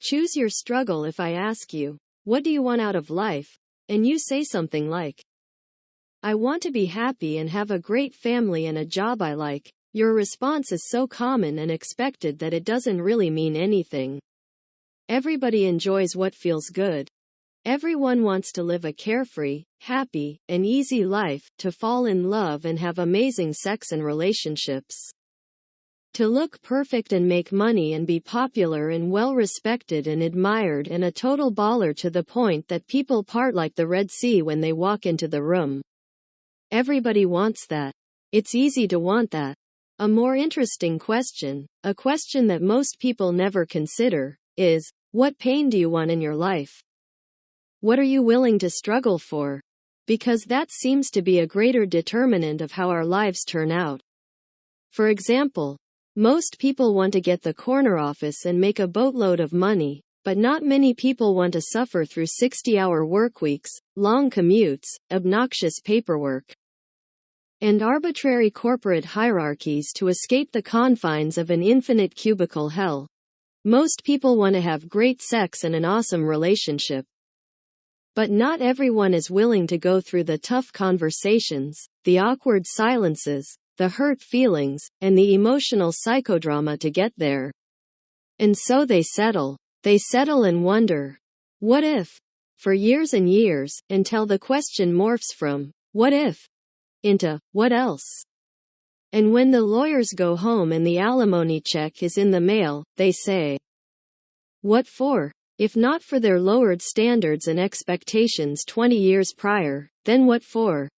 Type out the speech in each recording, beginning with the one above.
Choose your struggle. If I ask you, what do you want out of life? And you say something like, I want to be happy and have a great family and a job I like, your response is so common and expected that it doesn't really mean anything. Everybody enjoys what feels good. Everyone wants to live a carefree, happy, and easy life, to fall in love and have amazing sex and relationships. To look perfect and make money and be popular and well respected and admired and a total baller to the point that people part like the Red Sea when they walk into the room. Everybody wants that. It's easy to want that. A more interesting question, a question that most people never consider, is, what pain do you want in your life? What are you willing to struggle for? Because that seems to be a greater determinant of how our lives turn out. For example, most people want to get the corner office and make a boatload of money, but not many people want to suffer through 60-hour workweeks, long commutes, obnoxious paperwork, and arbitrary corporate hierarchies to escape the confines of an infinite cubicle hell. Most people want to have great sex and an awesome relationship. But not everyone is willing to go through the tough conversations, the awkward silences, the hurt feelings, and the emotional psychodrama to get there. And so they settle. They settle and wonder, what if? For years and years, until the question morphs from, what if? Into, what else? And when the lawyers go home and the alimony check is in the mail, they say, what for? If not for their lowered standards and expectations 20 years prior, then what for?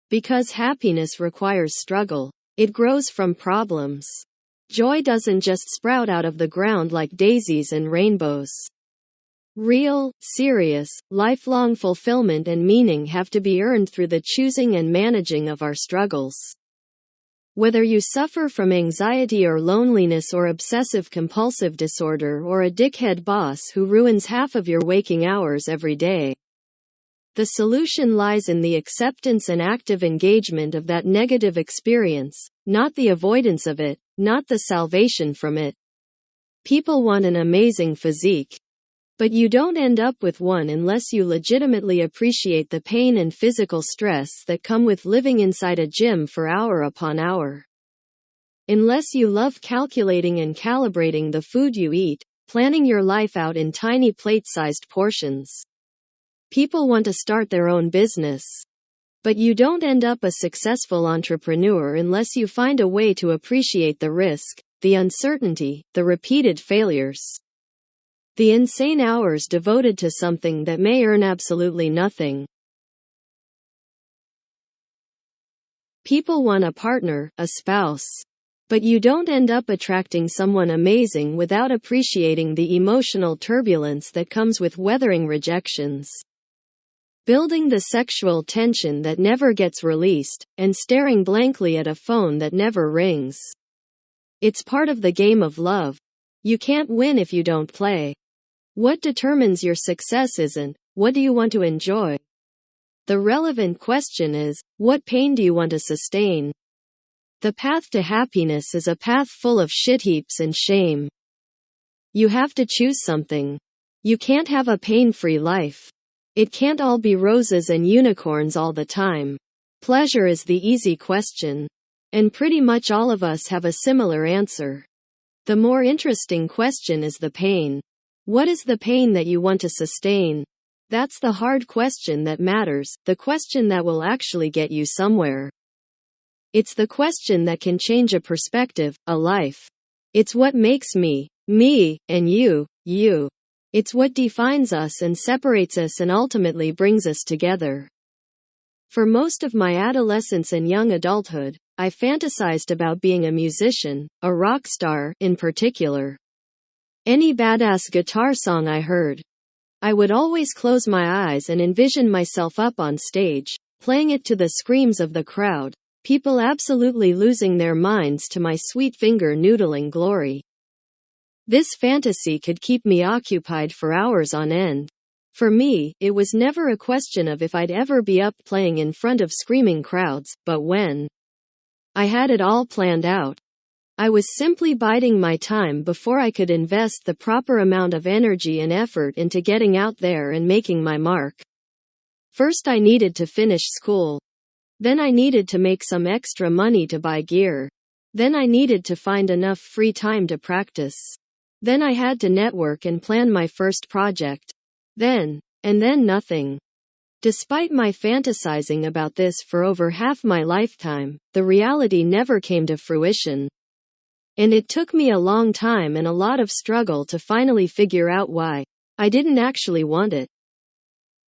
Because happiness requires struggle. It grows from problems. Joy doesn't just sprout out of the ground like daisies and rainbows. Real, serious, lifelong fulfillment and meaning have to be earned through the choosing and managing of our struggles. Whether you suffer from anxiety or loneliness or obsessive-compulsive disorder or a dickhead boss who ruins half of your waking hours every day, the solution lies in the acceptance and active engagement of that negative experience, not the avoidance of it, not the salvation from it. People want an amazing physique. But you don't end up with one unless you legitimately appreciate the pain and physical stress that come with living inside a gym for hour upon hour. Unless you love calculating and calibrating the food you eat, planning your life out in tiny plate-sized portions. People want to start their own business. But you don't end up a successful entrepreneur unless you find a way to appreciate the risk, the uncertainty, the repeated failures, the insane hours devoted to something that may earn absolutely nothing. People want a partner, a spouse. But you don't end up attracting someone amazing without appreciating the emotional turbulence that comes with weathering rejections, building the sexual tension that never gets released, and staring blankly at a phone that never rings. It's part of the game of love. You can't win if you don't play. What determines your success isn't, what do you want to enjoy? The relevant question is, what pain do you want to sustain? The path to happiness is a path full of shit heaps and shame. You have to choose something. You can't have a pain-free life. It can't all be roses and unicorns all the time. Pleasure is the easy question. And pretty much all of us have a similar answer. The more interesting question is the pain. What is the pain that you want to sustain? That's the hard question that matters, the question that will actually get you somewhere. It's the question that can change a perspective, a life. It's what makes me, me, and you, you. It's what defines us and separates us and ultimately brings us together. For most of my adolescence and young adulthood, I fantasized about being a musician, a rock star, in particular. Any badass guitar song I heard, I would always close my eyes and envision myself up on stage, playing it to the screams of the crowd, people absolutely losing their minds to my sweet finger noodling glory. This fantasy could keep me occupied for hours on end. For me, it was never a question of if I'd ever be up playing in front of screaming crowds, but when. I had it all planned out. I was simply biding my time before I could invest the proper amount of energy and effort into getting out there and making my mark. First, I needed to finish school. Then I needed to make some extra money to buy gear. Then I needed to find enough free time to practice. Then I had to network and plan my first project. And then nothing. Despite my fantasizing about this for over half my lifetime, the reality never came to fruition. And it took me a long time and a lot of struggle to finally figure out why. I didn't actually want it.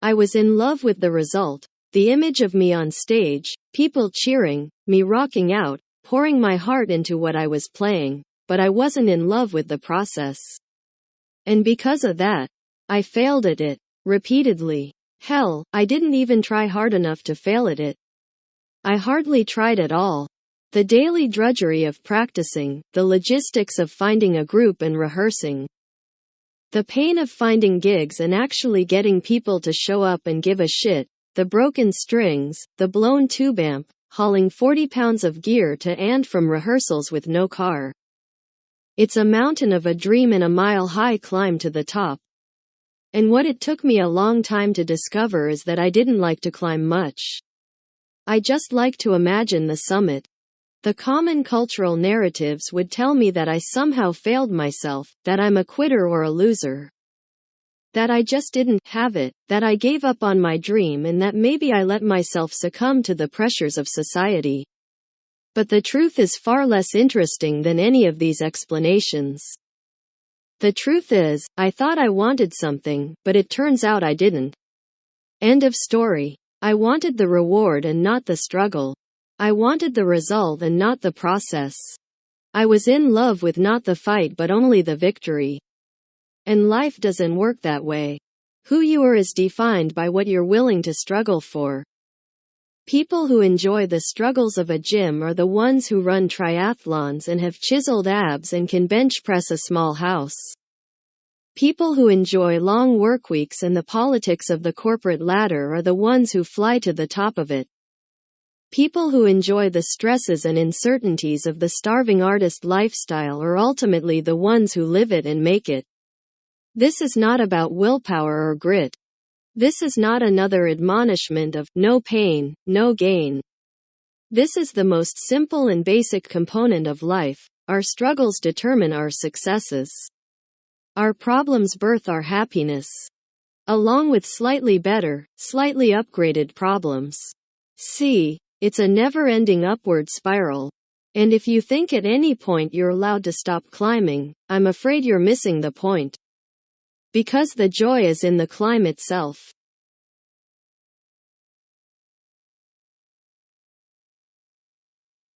I was in love with the result, the image of me on stage, people cheering, me rocking out, pouring my heart into what I was playing, but I wasn't in love with the process. And because of that, I failed at it, repeatedly. Hell, I didn't even try hard enough to fail at it. I hardly tried at all. The daily drudgery of practicing, the logistics of finding a group and rehearsing. The pain of finding gigs and actually getting people to show up and give a shit, the broken strings, the blown tube amp, hauling 40 pounds of gear to and from rehearsals with no car. It's a mountain of a dream and a mile-high climb to the top. And what it took me a long time to discover is that I didn't like to climb much. I just like to imagine the summit. The common cultural narratives would tell me that I somehow failed myself, that I'm a quitter or a loser. That I just didn't have it, that I gave up on my dream, and that maybe I let myself succumb to the pressures of society. But the truth is far less interesting than any of these explanations. The truth is, I thought I wanted something, but it turns out I didn't. End of story. I wanted the reward and not the struggle. I wanted the result and not the process. I was in love with not the fight but only the victory. And life doesn't work that way. Who you are is defined by what you're willing to struggle for. People who enjoy the struggles of a gym are the ones who run triathlons and have chiseled abs and can bench press a small house. People who enjoy long workweeks and the politics of the corporate ladder are the ones who fly to the top of it. People who enjoy the stresses and uncertainties of the starving artist lifestyle are ultimately the ones who live it and make it. This is not about willpower or grit. This is not another admonishment of no pain, no gain. This is the most simple and basic component of life. Our struggles determine our successes. Our problems birth our happiness. Along with slightly better, slightly upgraded problems. See, it's a never-ending upward spiral. And if you think at any point you're allowed to stop climbing, I'm afraid you're missing the point. Because the joy is in the climb itself.